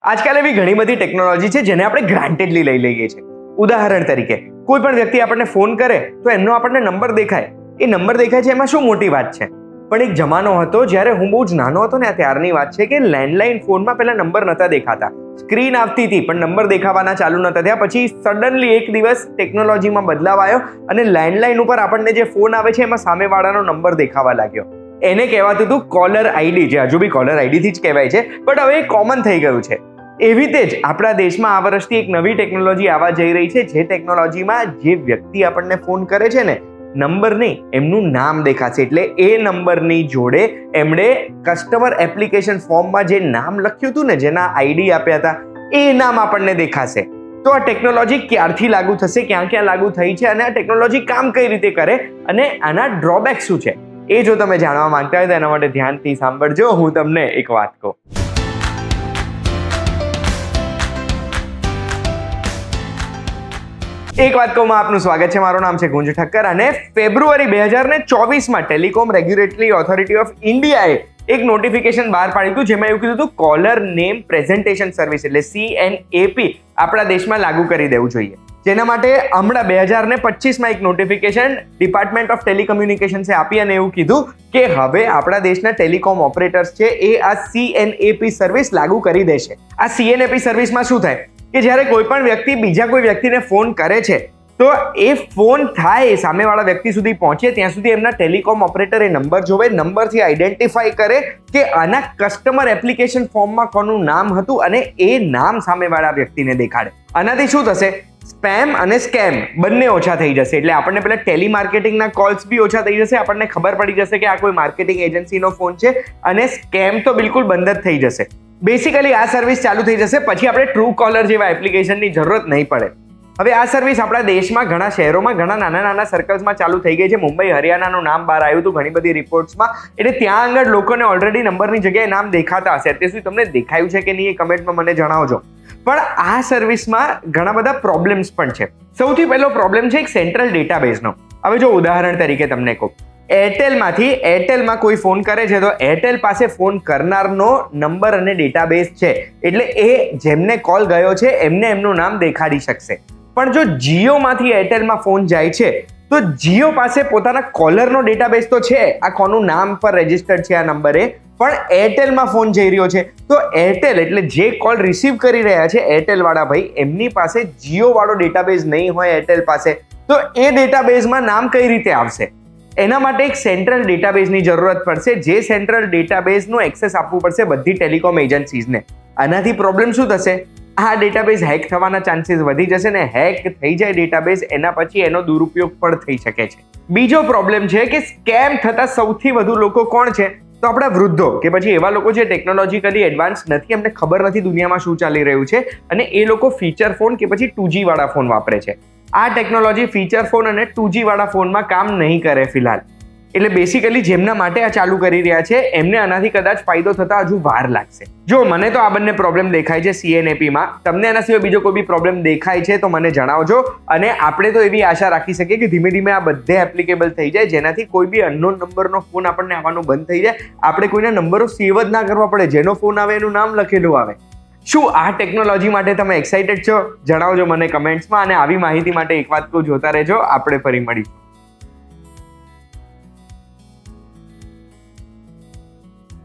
આજકાલ એવી ઘણી બધી ટેકનોલોજી છે જેને આપણે ગ્રાન્ટેડલી લઈ લઈએ છીએ. ઉદાહરણ તરીકે કોઈ પણ વ્યક્તિ આપણને ફોન કરે તો એમનો આપણને નંબર દેખાય. એ નંબર દેખાય છે એમાં શું મોટી વાત છે? પણ એક જમાનો હતો જ્યારે હું બહુ જ નાનો હતો ને ત્યારની વાત છે કે લેન્ડલાઇન ફોનમાં પહેલા નંબર નહોતા દેખાતા. સ્ક્રીન આવતી હતી પણ નંબર દેખાવાના ચાલુ નહોતા થયા. પછી સડનલી એક દિવસ ટેકનોલોજીમાં બદલાવ આવ્યો અને લેન્ડલાઇન ઉપર આપણને જે ફોન આવે છે એમાં સામેવાળાનો નંબર દેખાવા લાગ્યો. એને કહેવાતું હતું કોલર આઈડી, જે હજુ બી કોલર આઈડીથી જ કહેવાય છે, બટ હવે એ કોમન થઈ ગયું છે. એવી રીતે જ આપણા દેશમાં આ વર્ષથી એક નવી ટેકનોલોજી આવવા જઈ રહી છે, જે ટેકનોલોજીમાં જે વ્યક્તિ આપણને ફોન કરે છે ને, નંબર નહીં, એમનું નામ દેખાશે. એટલે એ નંબરની જોડે એમણે કસ્ટમર એપ્લિકેશન ફોર્મમાં જે નામ લખ્યું હતું ને, જેના આઈડી આપ્યા હતા, એ નામ આપણને દેખાશે. તો આ ટેકનોલોજી ક્યારથી લાગુ થશે, ક્યાં ક્યાં લાગુ થઈ છે અને આ ટેકનોલોજી કામ કઈ રીતે કરે અને આના ડ્રોબેક શું છે, એ જો તમે જાણવા માંગતા હોય તો એના માટે ધ્યાનથી સાંભળજો. હું તમને એક વાત કહું. એક વાત કહું, આપનું સ્વાગત છે. મારું નામ છે ગુંજ ઠક્કર અને ફેબ્રુઆરી 2024માં ટેલિકોમ રેગ્યુલેટરી ઓથોરિટી ઓફ ઇન્ડિયાએ એક નોટિફિકેશન બહાર પાડ્યું હતું, જેમાં એવું કીધું હતું કોલર નેમ પ્રેઝન્ટેશન સર્વિસ એટલે CNAP આપણા દેશમાં લાગુ કરી દેવું જોઈએ. જેના માટે હમણાં 2025માં એક નોટિફિકેશન ડિપાર્ટમેન્ટ ઓફ ટેલિકમ્યુનિકેશન્સે આપી અને એવું કીધું કે હવે આપણા દેશના ટેલિકોમ ઓપરેટર્સ છે એ આ CNAP સર્વિસ લાગુ કરી દેશે. આ CNAP સર્વિસમાં શું થાય કે જ્યારે કોઈ પણ વ્યક્તિ બીજા કોઈ વ્યક્તિને ફોન કરે છે તો એ ફોન થાય સામેવાળા વ્યક્તિ સુધી પહોંચે ત્યાં સુધી એમના ટેલિકોમ ઓપરેટર એ નંબર જોવે, નંબરથી આઈડેન્ટિફાઈ કરે કે આના કસ્ટમર એપ્લિકેશન ફોર્મમાં કોનું નામ હતું અને એ નામ સામેવાળા વ્યક્તિને દેખાડે. આનાથી શું થશે? સ્પેમ અને સ્કેમ બંને ઓછા થઈ જશે. એટલે આપણને પેલા ટેલિમાર્કેટિંગના કોલ્સ બી ઓછા થઈ જશે. આપણને ખબર પડી જશે કે આ કોઈ માર્કેટિંગ એજન્સીનો ફોન છે અને સ્કેમ તો બિલકુલ બંધ જ થઈ જશે. બેસિકલી આ સર્વિસ ચાલુ થઈ જશે પછી આપણે ટ્રુ કોલર જેવા એપ્લિકેશનની જરૂરત નહીં પડે. હવે આ સર્વિસ આપણા દેશમાં ઘણા શહેરોમાં ઘણા નાના નાના સર્કલ્સમાં ચાલુ થઈ ગઈ છે. મુંબઈ, હરિયાણાનું નામ બહાર આવ્યું હતું ઘણી બધી રિપોર્ટ્સમાં. એટલે ત્યાં આગળ લોકોને ઓલરેડી નંબરની જગ્યાએ નામ દેખાતા હશે. અત્યાર સુધી તમને દેખાયું છે કે નહીં એ કમેન્ટમાં મને જણાવજો. પણ આ સર્વિસમાં ઘણા બધા પ્રોબ્લેમ્સ પણ છે. સૌથી પહેલો પ્રોબ્લેમ છે એક સેન્ટ્રલ ડેટાબેઝનો. હવે જો ઉદાહરણ તરીકે તમને કહું, એરટેલમાં કોઈ ફોન કરે છે તો એરટેલ પાસે ફોન કરનારનો નંબર અને ડેટાબેઝ છે. એટલે એ જેમને કોલ ગયો છે એમને એમનું નામ દેખાડી શકશે. પણ જો જીઓમાંથી એરટેલમાં ફોન જાય છે તો જીઓ પાસે પોતાના કોલરનો ડેટાબેઝ તો છે, આ કોનું નામ પર રજીસ્ટર્ડ છે આ નંબરે, પણ એરટેલમાં ફોન જઈ રહ્યો છે તો એરટેલ એટલે જે કોલ રિસીવ કરી રહ્યા છે એરટેલ વાળા ભાઈ, એમની પાસે જીઓ વાળો ડેટાબેઝ નહીં હોય એરટેલ પાસે, તો એ ડેટાબેઝમાં નામ કઈ રીતે આવશે? એના માટે એક સેન્ટ્રલ ડેટાબેઝની જરૂરત પડશે, જે સેન્ટ્રલ ડેટાબેઝનું એક્સેસ આપવું પડશે બધી ટેલિકોમ એજન્સીઝને. આનાથી પ્રોબ્લેમ શું થશે? આ ડેટાબેઝ હેક થવાના ચાન્સીસ વધી જશે ને હેક થઈ જાય ડેટાબેઝ એના પછી એનો દુરુપયોગ પણ થઈ શકે છે. બીજો પ્રોબ્લેમ છે કે સ્કેમ થતા સૌથી વધુ લોકો કોણ છે? તો આપણા વૃદ્ધો કે પછી એવા લોકો જે ટેકનોલોજીકલી એડવાન્સ નથી, એમને ખબર નથી દુનિયામાં શું ચાલી રહ્યું છે અને એ લોકો ફીચર ફોન કે પછી 2G વાળા ફોન વાપરે છે. આ ટેકનોલોજી ફીચર ફોન અને 2G વાળા ફોનમાં કામ નહીં કરે ફિલહાલ. એટલે બેસિકલી જેમના માટે આ ચાલુ કરી રહ્યા છે એમને આનાથી કદાચ ફાયદો થતા હજુ વાર લાગશે. જો મને તો આ બંને પ્રોબ્લેમ દેખાય છે CNAPમાં. તમને આના સિવાય બીજો કોઈ બી પ્રોબ્લેમ દેખાય છે તો મને જણાવજો. અને આપણે તો એવી આશા રાખી શકીએ કે ધીમે ધીમે આ બધે એપ્લિકેબલ થઈ જાય, જેનાથી કોઈ બી અનનોન નંબરનો ફોન આપણને આવવાનું બંધ થઈ જાય. આપણે કોઈના નંબરો સેવ જ ના કરવા પડે, જેનો ફોન આવે એનું નામ લખેલું આવે. શું આ ટેકનોલોજી માટે તમે એક્સાઇટેડ છો? જણાવજો મને કમેન્ટ્સમાં. અને આવી માહિતી માટે એક વાત કહું, જોતા રહેજો. આપણે ફરી મળીશું.